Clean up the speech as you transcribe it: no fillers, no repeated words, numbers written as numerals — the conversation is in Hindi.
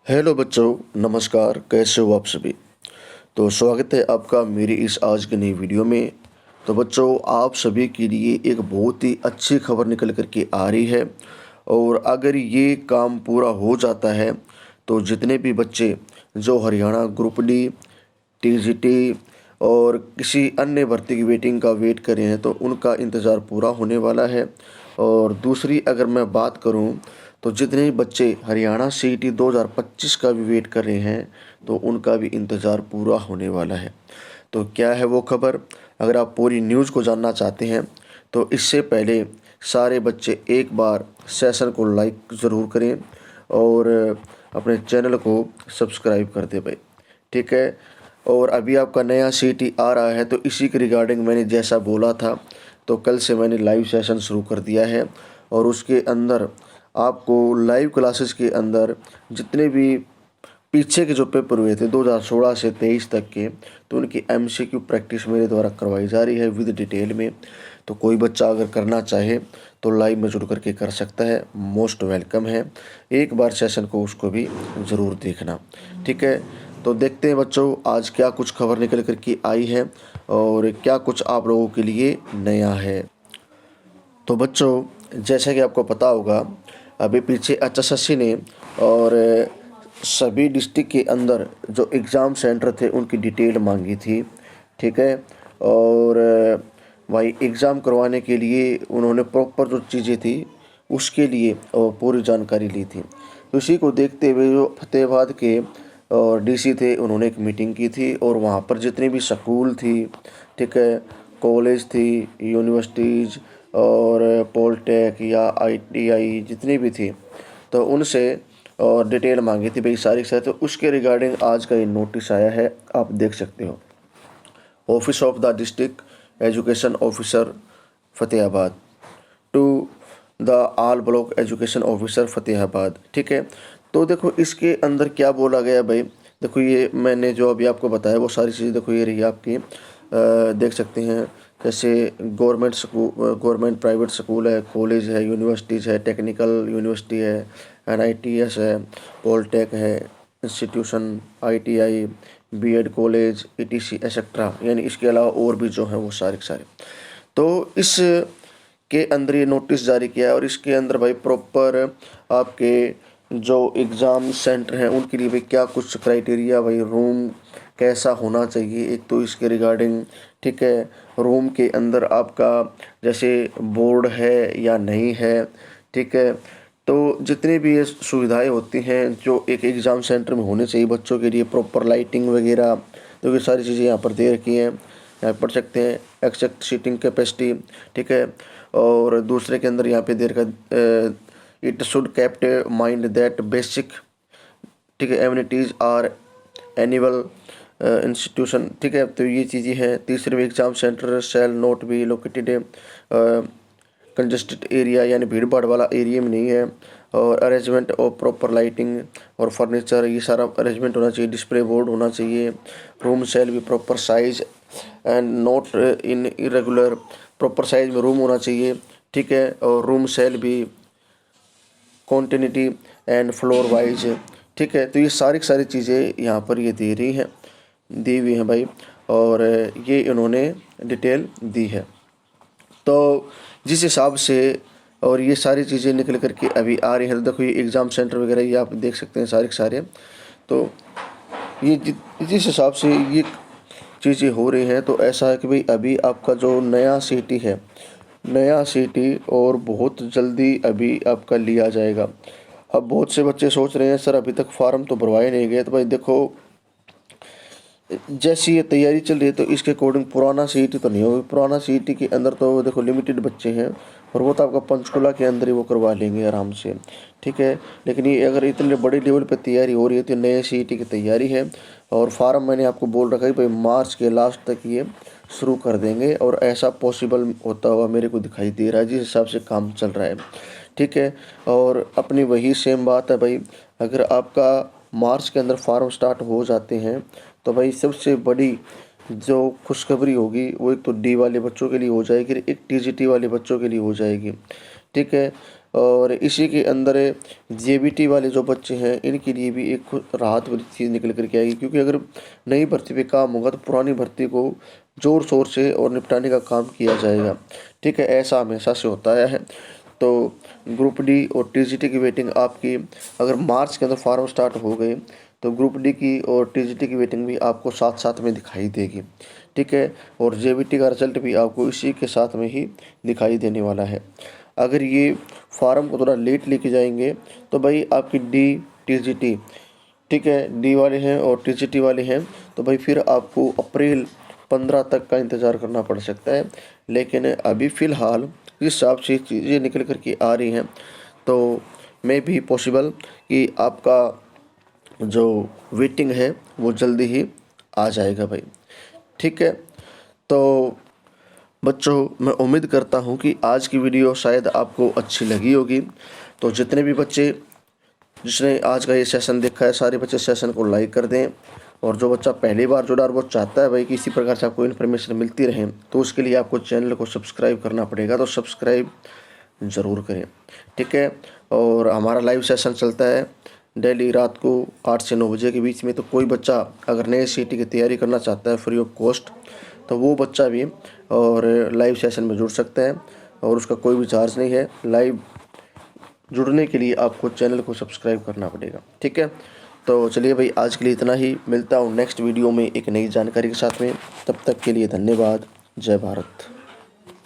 हेलो बच्चों, नमस्कार। कैसे हो आप सभी। तो स्वागत है आपका मेरी इस आज की नई वीडियो में। तो बच्चों, आप सभी के लिए एक बहुत ही अच्छी खबर निकल कर के आ रही है। और अगर ये काम पूरा हो जाता है तो जितने भी बच्चे जो हरियाणा ग्रुप डी, टीजीटी और किसी अन्य भर्ती की वेटिंग का वेट कर रहे हैं तो उनका इंतज़ार पूरा होने वाला है। और दूसरी अगर मैं बात करूं तो जितने भी बच्चे हरियाणा सीईटी 2025 का भी वेट कर रहे हैं तो उनका भी इंतज़ार पूरा होने वाला है। तो क्या है वो खबर, अगर आप पूरी न्यूज़ को जानना चाहते हैं तो इससे पहले सारे बच्चे एक बार सेशन को लाइक ज़रूर करें और अपने चैनल को सब्सक्राइब कर दें भाई, ठीक है। और अभी आपका नया सीईटी आ रहा है तो इसी के रिगार्डिंग मैंने जैसा बोला था तो कल से मैंने लाइव सेशन शुरू कर दिया है। और उसके अंदर आपको लाइव क्लासेस के अंदर जितने भी पीछे के जो पेपर हुए थे 2016 से 23 तक के, तो उनकी एमसीक्यू प्रैक्टिस मेरे द्वारा करवाई जा रही है विद डिटेल में। तो कोई बच्चा अगर करना चाहे तो लाइव में जुड़ करके कर सकता है, मोस्ट वेलकम है। एक बार सेशन को उसको भी ज़रूर देखना, ठीक है। तो देखते हैं बच्चों आज क्या कुछ खबर निकल कर के आई है और क्या कुछ आप लोगों के लिए नया है। तो बच्चों, जैसा कि आपको पता होगा अभी पीछे एचएसएससी ने और सभी डिस्ट्रिक्ट के अंदर जो एग्ज़ाम सेंटर थे उनकी डिटेल मांगी थी, ठीक है। और भाई एग्ज़ाम करवाने के लिए उन्होंने प्रॉपर जो चीज़ें थी उसके लिए और पूरी जानकारी ली थी। तो इसी को देखते हुए जो फतेहाबाद के और डीसी थे उन्होंने एक मीटिंग की थी और वहाँ पर जितनी भी स्कूल थी, ठीक है, कॉलेज थी, यूनिवर्सिटीज़ और पॉलिटेक या आईटीआई जितनी भी थी तो उनसे और डिटेल मांगी थी भाई सारी सारी। तो उसके रिगार्डिंग आज का ये नोटिस आया है, आप देख सकते हो। Office of the district education officer Fatehabad to the all block education officer Fatehabad, ठीक है। तो देखो इसके अंदर क्या बोला गया भाई, देखो ये मैंने जो अभी आपको बताया वो सारी चीज़ें देखो ये रही आपकी, देख सकते हैं। जैसे government school, government private school है, कॉलेज है, यूनिवर्सिटीज़ है, टेक्निकल यूनिवर्सिटी है, एनआईटीएस है, पॉलिटेक है, institution ITI, BEd college, ETC etcetera, यानी इसके अलावा और भी जो हैं वो सारे के सारे। तो इस के अंदर ये नोटिस जारी किया है और इसके अंदर भाई प्रॉपर आपके जो एग्ज़ाम सेंटर हैं उनके लिए भाई क्या कुछ क्राइटेरिया, भाई रूम कैसा होना चाहिए एक तो इसके रिगार्डिंग, ठीक है। रूम के अंदर आपका जैसे बोर्ड है या नहीं है, ठीक है। तो जितनी भी ये सुविधाएं होती हैं जो एक एग्ज़ाम सेंटर में होने चाहिए बच्चों के लिए, प्रॉपर लाइटिंग वगैरह, तो ये सारी चीज़ें यहाँ पर दे रखी हैं, यहाँ पढ़ सकते हैं। एक्सेप्ट सीटिंग कैपेसिटी, ठीक है। और दूसरे के अंदर यहाँ पे दे रखा it should kept mind that basic, ठीक है, एमिनिटीज़ आर एनुअल इंस्टीट्यूशन, ठीक है। तो ये चीज़ें हैं। तीसरे में exam centre shall not be located congested area, यानी भीड़ भाड़ वाला एरिया में नहीं है। और अरेंजमेंट ऑफ प्रॉपर लाइटिंग और फर्नीचर, ये सारा अरेंजमेंट होना चाहिए। डिस्प्ले बोर्ड होना चाहिए। रूम शैल भी proper size and not in irregular, proper size में रूम होना चाहिए, ठीक है। और रूम शैल भी कॉन्टिन्यूटी एंड फ्लोर वाइज, ठीक है। तो ये सारी चीज़ें यहाँ पर ये दी हुई हैं भाई, और ये इन्होंने डिटेल दी है। तो जिस हिसाब से और ये सारी चीज़ें निकल कर के अभी आ रही हैं, तो देखो ये एग्ज़ाम सेंटर वगैरह ये आप देख सकते हैं सारे के सारे। तो ये जिस हिसाब से ये चीज़ें हो रही हैं तो ऐसा है कि भाई अभी आपका जो नया सीईटी है, नया सीईटी और बहुत जल्दी अभी आपका लिया जाएगा। अब बहुत से बच्चे सोच रहे हैं सर अभी तक फार्म तो भरवाए नहीं गए। तो भाई देखो जैसी ये तैयारी चल रही है तो इसके अकॉर्डिंग पुराना सीईटी तो नहीं होगी। पुराना सीईटी के अंदर तो देखो लिमिटेड बच्चे हैं और वो तो आपका पंचकुला के अंदर ही वो करवा लेंगे आराम से, ठीक है। लेकिन ये अगर इतने बड़ी लेवल पे तैयारी हो रही है तो नए सीईटी की तैयारी है और फार्म मैंने आपको बोल रखा है भाई मार्च के लास्ट तक ये शुरू कर देंगे और ऐसा पॉसिबल होता हुआ मेरे को दिखाई दे रहा है जिस हिसाब से काम चल रहा है, ठीक है। और अपनी वही सेम बात है भाई, अगर आपका मार्च के अंदर फार्म स्टार्ट हो जाते हैं तो भाई सबसे बड़ी जो खुशखबरी होगी वो एक तो डी वाले बच्चों के लिए हो जाएगी, एक टीजीटी वाले बच्चों के लिए हो जाएगी, ठीक है। और इसी के अंदर जेबीटी वाले जो बच्चे हैं इनके लिए भी एक राहत वाली चीज़ निकल कर के आएगी, क्योंकि अगर नई भर्ती पे काम होगा तो पुरानी भर्ती को ज़ोर शोर से और निपटाने का काम किया जाएगा। ठीक है, ऐसा हमेशा से होता है। तो ग्रुप डी और टीजीटी की वेटिंग आपकी अगर मार्च के अंदर फॉर्म स्टार्ट हो गए तो ग्रुप डी की और टीजीटी की वेटिंग भी आपको साथ साथ में दिखाई देगी। ठीक है, और जेबीटी का रिजल्ट भी आपको इसी के साथ में ही दिखाई देने वाला है। अगर ये फार्म को थोड़ा लेट लेके जाएंगे तो भाई आपकी डी टीजीटी, ठीक है, डी वाले हैं और टीजीटी वाले हैं, तो भाई फिर आपको अप्रैल 15 तक का इंतज़ार करना पड़ सकता है। लेकिन अभी फ़िलहाल जिस हिसाब से चीज़ें निकल कर के आ रही हैं तो मे भी पॉसिबल कि आपका जो वेटिंग है वो जल्दी ही आ जाएगा भाई। ठीक है, तो बच्चों मैं उम्मीद करता हूँ कि आज की वीडियो शायद आपको अच्छी लगी होगी। तो जितने भी बच्चे जिसने आज का ये सेशन देखा है सारे बच्चे सेशन को लाइक कर दें, और जो बच्चा पहली बार जुड़ा और वो चाहता है भाई कि इसी प्रकार से आपको इन्फॉर्मेशन मिलती रहे तो उसके लिए आपको चैनल को सब्सक्राइब करना पड़ेगा, तो सब्सक्राइब ज़रूर करें। ठीक है, और हमारा लाइव सेशन चलता है डेली रात को 8 से 9 बजे के बीच में। तो कोई बच्चा अगर नए सीटी की तैयारी करना चाहता है फ्री ऑफ कॉस्ट तो वो बच्चा भी और लाइव सेशन में जुड़ सकता है और उसका कोई भी चार्ज नहीं है। लाइव जुड़ने के लिए आपको चैनल को सब्सक्राइब करना पड़ेगा। ठीक है, तो चलिए भाई आज के लिए इतना ही। मिलता हूँ नेक्स्ट वीडियो में एक नई जानकारी के साथ में। तब तक के लिए धन्यवाद। जय भारत।